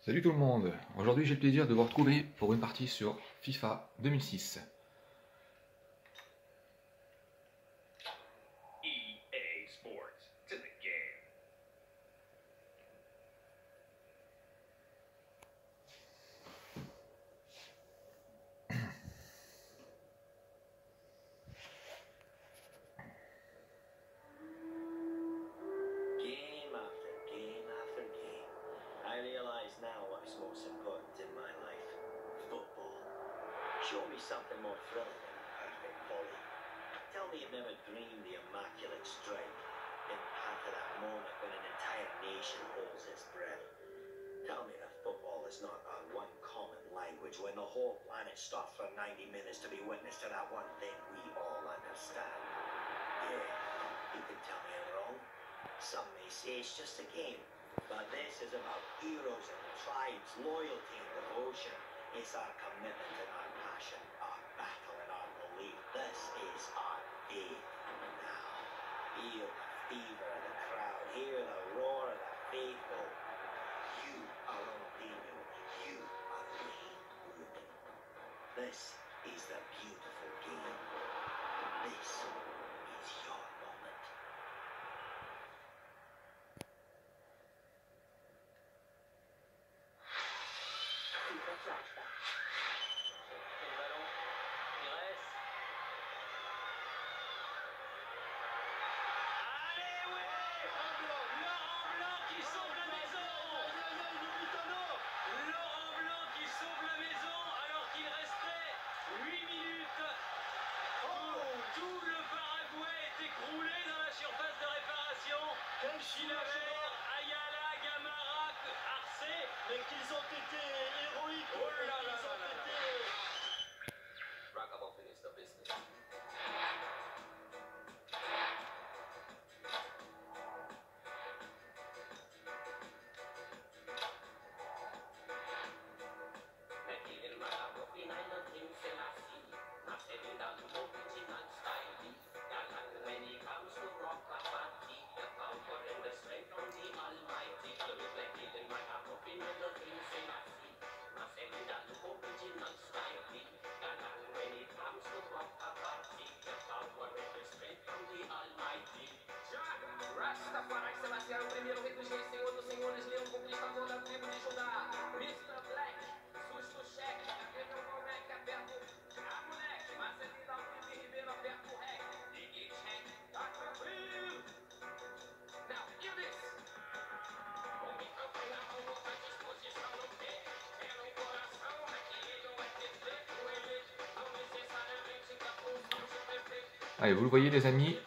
Salut tout le monde, aujourd'hui j'ai le plaisir de vous retrouver pour une partie sur FIFA 2006. EA Sports, it's in the game. Game after game after game, I realize now what is most important in my life. Football. Show me something more thrilling than a perfect volley. Tell me you've never dreamed the immaculate strike, been part of that moment when an entire nation holds its breath. Tell me that football is not our one common language when the whole planet stops for 90 minutes to be witness to that one thing we all understand. Yeah, you can tell me I'm wrong. Some may say it's just a game, but this is about heroes and tribes, loyalty and devotion. It's our commitment and our passion, our battle and our belief. This is our faith. Now, feel the fever of the crowd, hear the roar of the faithful. You are Ronaldinho, you are Wayne Rooney. This is the beautiful game. This is your moment. FIFA Flashback. Le ballon, Pires. Allez, ouais! Laurent Blanc qui sauve la maison! Laurent Blanc qui sauve la maison alors qu'il restait 8 minutes. Tout le Paraguay est écroulé dans la surface de réparation. Chilavert, Ayala, Gamara, Arce. Mais qu'ils ont été héroïques. Oh là là là là là. Ragamuffin is the business. Rastafari Sebastião, o primeiro rei dos reis, senhor dos senhores, leão conquistador da tribo de Judá. Mr. Black, susto cheque, aquele é o Malbec, aperto a moleque, Marcelino Alves Ribeiro, aperto o rec, Diggy Check, tá tranquilo. Now, hear this. Com o microfone na mão, outra disposição no pé, é no coração, aqui ele vai ter feito ele, não necessariamente capuz de perfeito. Allez, vous le voyez les amis,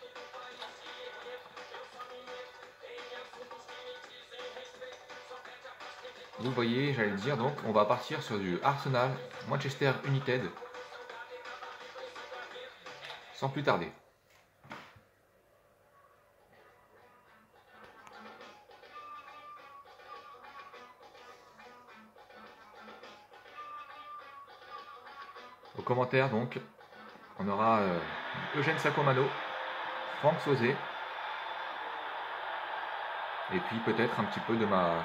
vous le voyez, j'allais le dire, donc on va partir sur du Arsenal Manchester United sans plus tarder. Aux commentaires donc, on aura Eugène Sacomano, Franck Sauzet, et puis peut-être un petit peu de ma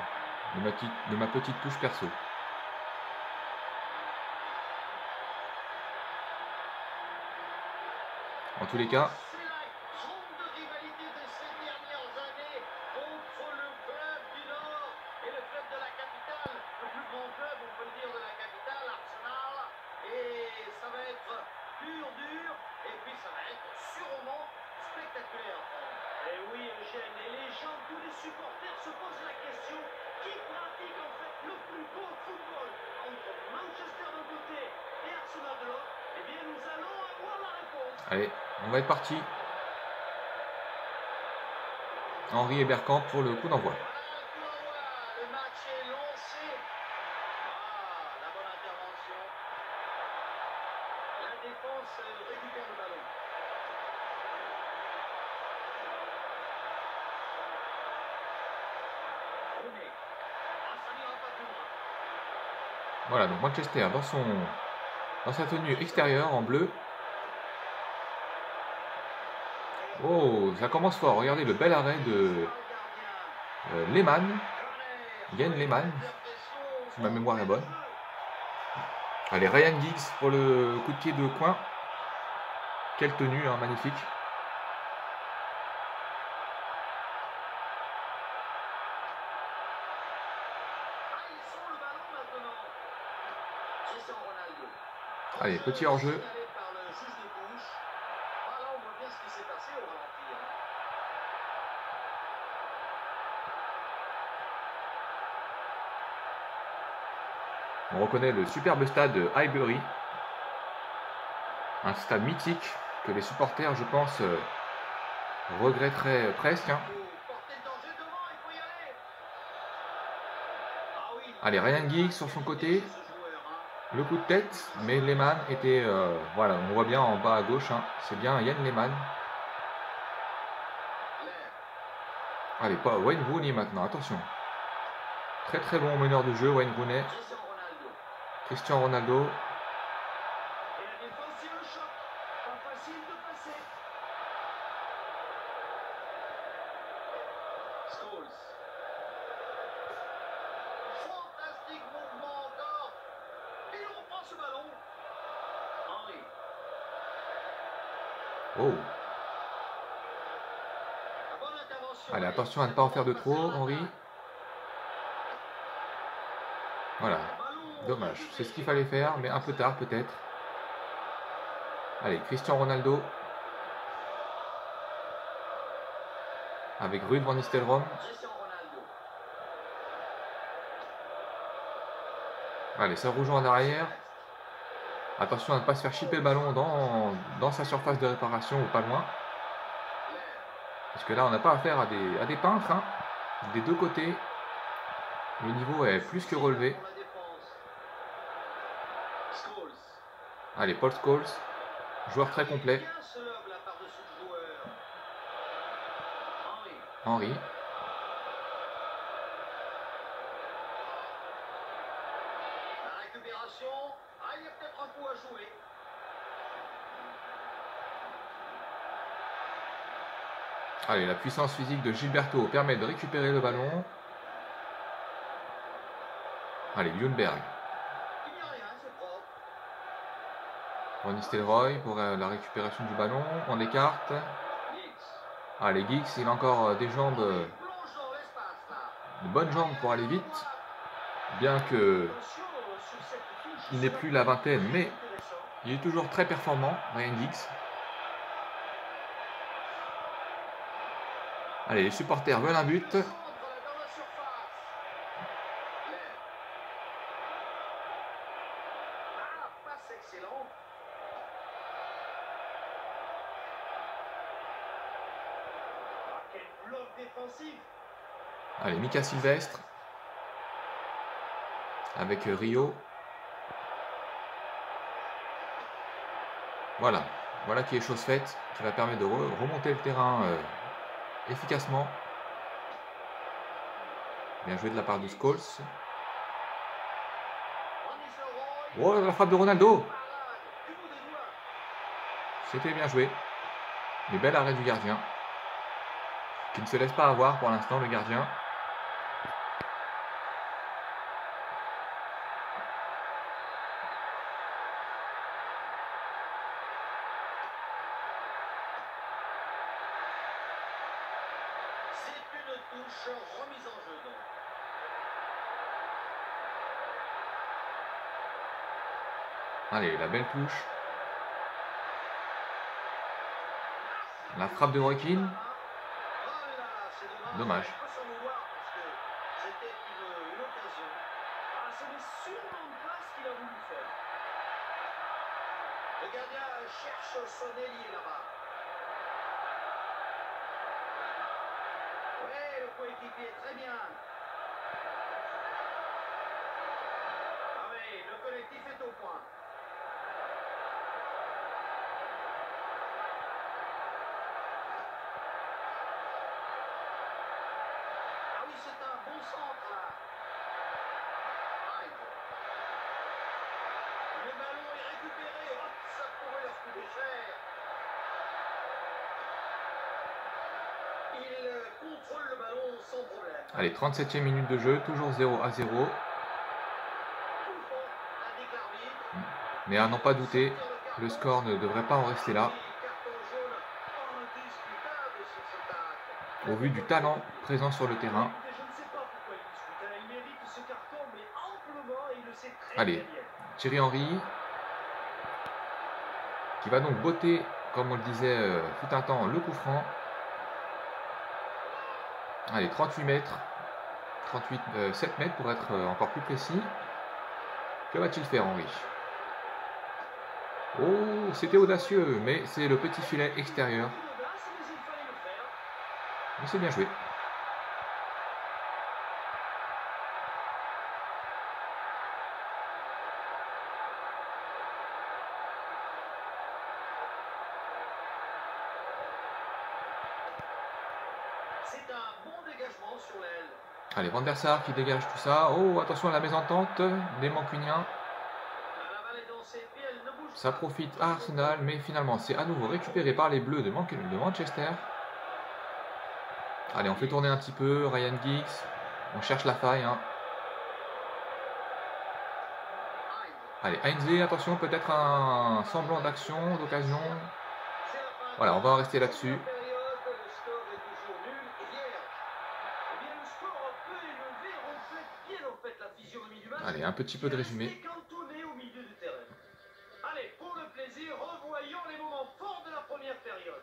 petite touche perso. En tous les cas, C'est la grande rivalité de ces dernières années entre le club du Nord et le club de la capitale, le plus grand club, on peut le dire, de la capitale, Arsenal. Et ça va être dur, et puis ça va être sûrement spectaculaire. Et oui, Eugène, et les gens, tous les supporters se posent la question, qui pratique en fait le plus beau football entre Manchester d'un côté et Arsenal de l'autre? Eh bien, nous allons avoir la réponse. allez, on va être parti. Henri et Bergkamp pour le coup d'envoi. Voilà le coup d'envoi, le match est lancé. Ah, la bonne intervention. La défense récupère le ballon. Rooney. Ah, ça n'ira pas plus loin. Voilà, donc Manchester dans sa tenue extérieure en bleu. Oh, ça commence fort. Regardez le bel arrêt de Lehmann. Yann Lehmann. si ma mémoire est bonne. Allez, Ryan Giggs pour le coup de pied de coin. Quelle tenue, hein, magnifique. Allez, petit hors-jeu. On reconnaît le superbe stade de Highbury. Un stade mythique que les supporters, je pense, regretteraient presque. Hein. Allez, Ryan Giggs sur son côté. Le coup de tête, mais Lehmann était... voilà, on voit bien en bas à gauche. Hein, c'est bien Yann Lehmann. Allez, pas Wayne Rooney maintenant, attention. Très très bon meneur de jeu, Wayne Rooney. Cristiano Ronaldo. Oh. Allez, attention à ne pas en faire de trop, Henry. Voilà. Dommage. C'est ce qu'il fallait faire, mais un peu tard peut-être. Allez, Cristiano Ronaldo. Avec Ruud van Nistelrooy. Allez, ça rejoint en arrière. Attention à ne pas se faire chipper le ballon dans sa surface de réparation ou pas loin. Parce que là, on n'a pas affaire à des peintres. Hein. Des deux côtés, le niveau est plus que relevé. Allez, Paul Scholes, joueur très complet. Henry. Allez, la puissance physique de Gilberto permet de récupérer le ballon. Allez, Ljungberg. Van Nistelrooy pour la récupération du ballon. On écarte. Allez, Giggs, il a encore des jambes, de bonnes jambes pour aller vite. Bien que il n'ait plus la vingtaine, mais il est toujours très performant, Ryan Giggs. Allez, les supporters veulent un but. Allez, Mika Sylvestre. Avec Rio. Voilà. Voilà qui est chose faite, qui va permettre de remonter le terrain efficacement. Bien joué de la part de Scholes. Oh, la frappe de Ronaldo. C'était bien joué. Mais bel arrêt du gardien. Qui ne se laisse pas avoir pour l'instant, le gardien. Remise en jeu donc. Allez, la belle touche. La frappe de Roy Keane. Dommage. C'était une occasion. Ce n'est sûrement pas ce qu'il a voulu faire. Le gardien cherche son ailier là-bas. Ouais, le coéquipier, très bien. Ah oui, le collectif est au point. Ah oui, c'est un bon centre là. Aïe. Le ballon est récupéré. Hop, ça pourrait leur coûter cher. Il contrôle le ballon sans problème. Allez, 37e minute de jeu, toujours 0-0. Mais à n'en pas douter, le score ne devrait pas en rester là. Au vu du talent présent sur le terrain. Allez, Thierry Henry, qui va donc botter, comme on le disait tout un temps, le coup franc. Allez, 38 mètres, 7 mètres pour être encore plus précis. Que va-t-il faire, Henry? Oh, c'était audacieux, mais c'est le petit filet extérieur. Mais c'est bien joué. C'est un bon dégagement sur l'aile. Allez, Van der Sar qui dégage tout ça. Oh, attention à la mésentente des Mancuniens. La balle est dans ses pieds, elle ne bouge Ça pas. profite à Arsenal, mais finalement c'est à nouveau récupéré par les Bleus de Manchester. Allez, on fait tourner un petit peu Ryan Giggs. On cherche la faille. Hein. Allez, Heinze, attention, peut-être un semblant d'action, d'occasion. C'est la fin. Voilà, on va en rester là-dessus. Période, le score est toujours nul et vierge. Eh bien, le score peu élevé reflète bien en fait la physionomie du match. Allez, un petit peu de résumé. Resté cantonné au milieu du terrain. Allez, pour le plaisir, revoyons les moments forts de la première période.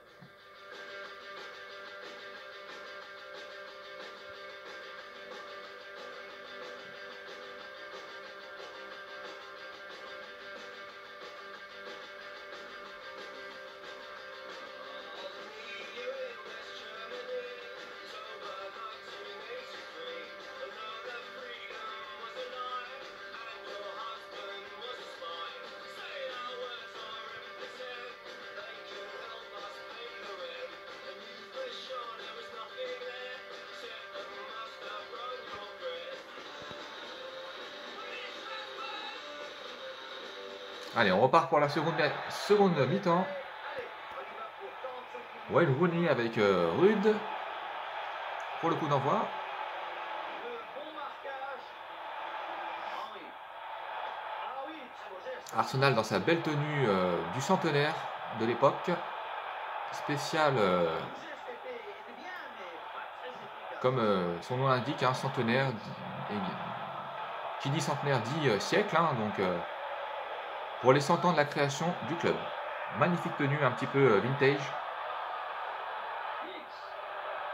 Allez, on repart pour la seconde mi-temps. Allez, on y va pour 45 minutes. Wayne Rooney avec Rude pour le coup d'envoi. Le bon marquage. Henry. Ah oui, très beau geste. Arsenal dans sa belle tenue du centenaire de l'époque. Spécial, Le geste était bien, mais pas très efficace. comme son nom l'indique, un centenaire. Qui dit centenaire dit siècle, hein, donc pour les 100 ans de la création du club. Magnifique tenue, un petit peu vintage.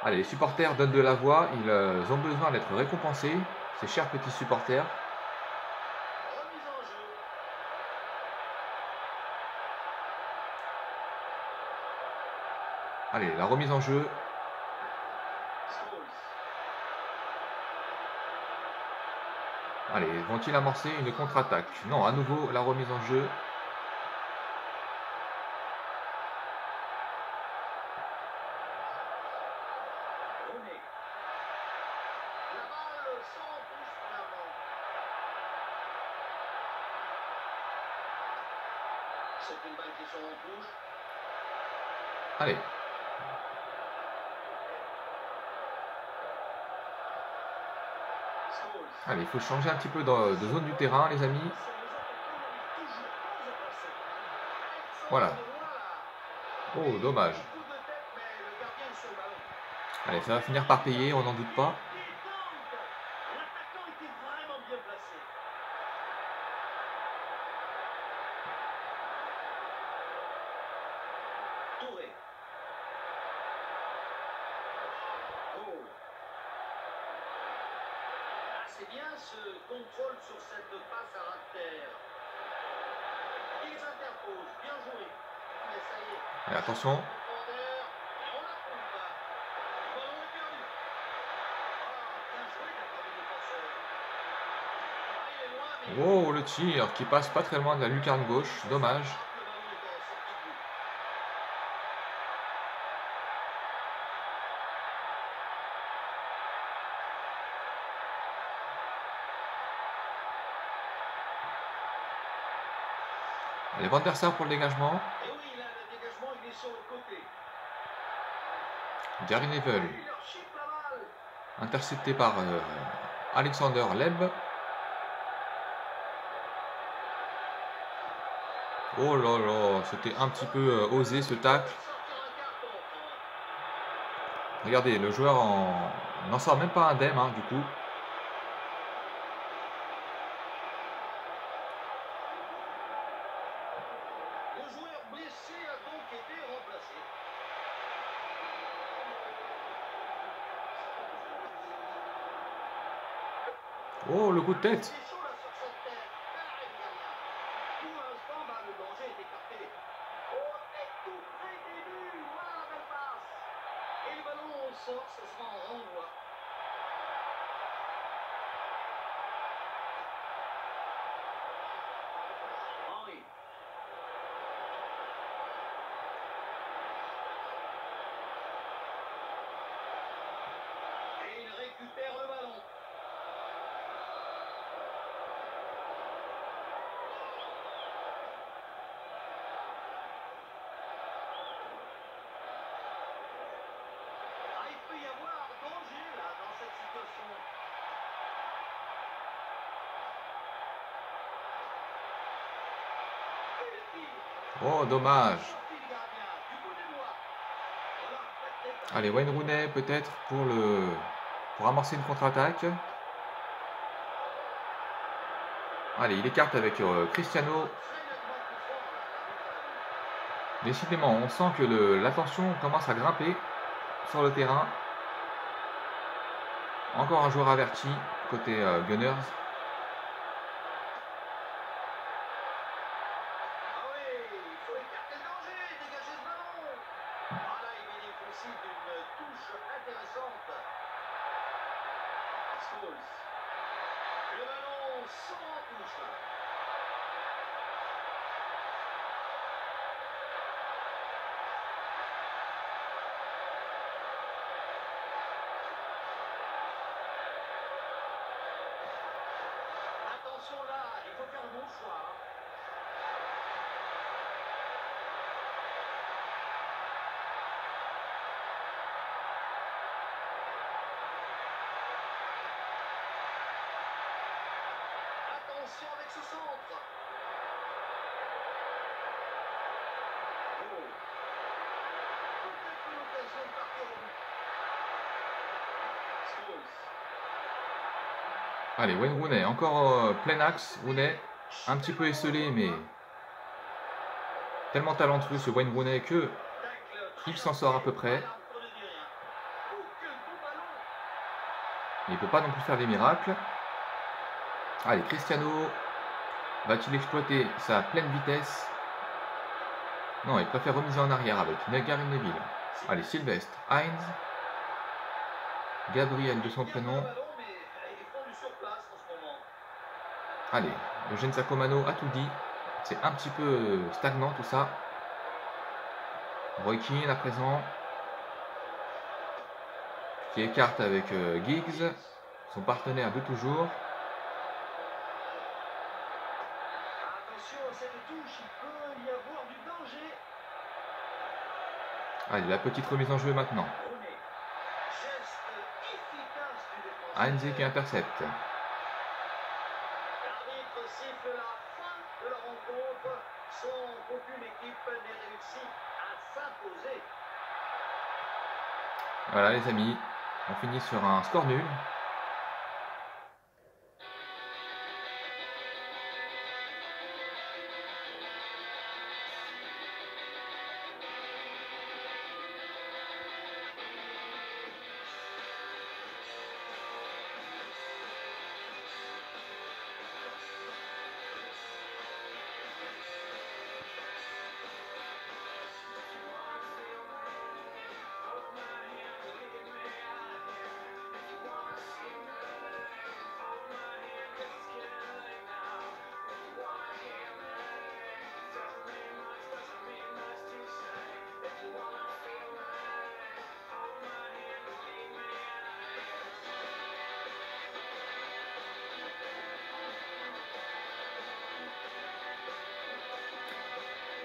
Allez, les supporters donnent de la voix, ils ont besoin d'être récompensés, ces chers petits supporters. Remise en jeu. Allez, la remise en jeu. Scholes. Allez, vont-ils amorcer une contre-attaque? Non, à nouveau la remise en jeu. Rooney. La balle s'enfonce en avant. C'est une balle qui sort en touche. Allez, Scholes. allez, il faut changer un petit peu de zone du terrain, les amis. Voilà. Oh, dommage. Allez, ça va finir par payer, on n'en doute pas. L'attaquant était vraiment bien placé. Touré. Oh. Ah, c'est bien ce contrôle sur cette passe à ras de terre. Ils interposent, bien joué. Mais ça y est. Allez, attention. Profondeur, et on la trouve pas. Le ballon est perdu. Ah, bien joué de la part du défenseur. Ah, il est loin, mais Oh, le tir qui passe pas très loin de la lucarne gauche, dommage. le ballon est en sortie de but. Allez, Van der Sar pour le dégagement. Et oui, là, le dégagement, il est sur le côté. Gary Neville, Leadership la balle. intercepté par Alexander Leb. Oh là là, c'était un petit peu osé ce tacle. Regardez, le joueur n'en sort même pas indemne, hein, du coup. Le joueur blessé a donc été remplacé. Oh, le coup de tête. C'est chaud là sur cette tête. Pour l'instant, le danger est écarté. Oh, et tout près des buts. Voilà la belle passe. Et le ballon sort, ce sera en renvoi. Henry. Et il récupère le ballon. Ah, il peut y avoir danger là dans cette situation. Et le tir. Oh, dommage. Sortie du gardien, du bout des doigts. Voilà, peut-être. Allez, Wayne Rooney peut-être pour amorcer une contre-attaque. Allez, il écarte avec Cristiano. Très nettement plus fort là. Décidément, on sent que la tension commence à grimper sur le terrain. Encore un joueur averti côté Gunners. Ah oui, il faut écarter le danger, dégager ce ballon. Ah là, il bénéficie d'une touche intéressante. Scholes. Le ballon sans touche là. Attention là, il faut faire le bon choix. Attention avec ce centre. Oh. Peut-être une occasion de partir au but. Scholes. Allez, Wayne Rooney, encore plein axe. Rooney, un petit peu esselé, mais tellement talentueux ce Wayne Rooney que Tacle très il s'en sort à peu près. Voilà, on ne dit rien. Oh, quel beau ballon. Il ne peut pas non plus faire des miracles. Allez, Cristiano va-t-il exploiter sa pleine vitesse? Non, il préfère remiser en arrière avec Gary Neville. Allez, Sylvestre, Heinz, Gabriel de son prénom. Allez, Eugène Sacomano a tout dit. C'est un petit peu stagnant tout ça. Roy Keane à présent. Qui écarte avec Giggs, son partenaire de toujours. Attention à cette touche, il peut y avoir du danger. Allez, la petite remise en jeu maintenant. Rooney. Geste efficace du défenseur. Heinz qui intercepte. L'arbitre siffle la fin de la rencontre sans qu'aucune équipe n'ait réussi à s'imposer. Voilà les amis, on finit sur un score nul.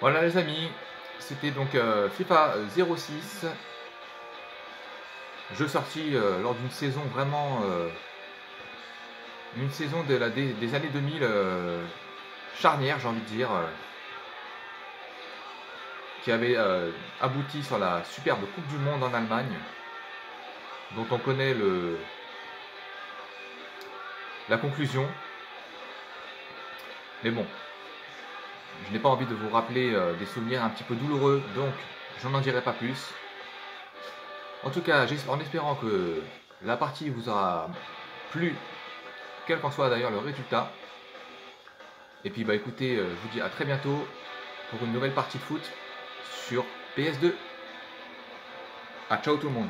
Voilà les amis, c'était donc FIFA 06, jeu sorti lors d'une saison vraiment, une saison des années 2000 charnière j'ai envie de dire. qui avait abouti sur la superbe Coupe du Monde en Allemagne, dont on connaît la conclusion. Mais bon, je n'ai pas envie de vous rappeler des souvenirs un petit peu douloureux, donc je n'en dirai pas plus. En tout cas, en espérant que la partie vous aura plu, quel qu'en soit d'ailleurs le résultat. Et puis bah écoutez, je vous dis à très bientôt pour une nouvelle partie de foot sur PS2. Ah, ciao tout le monde.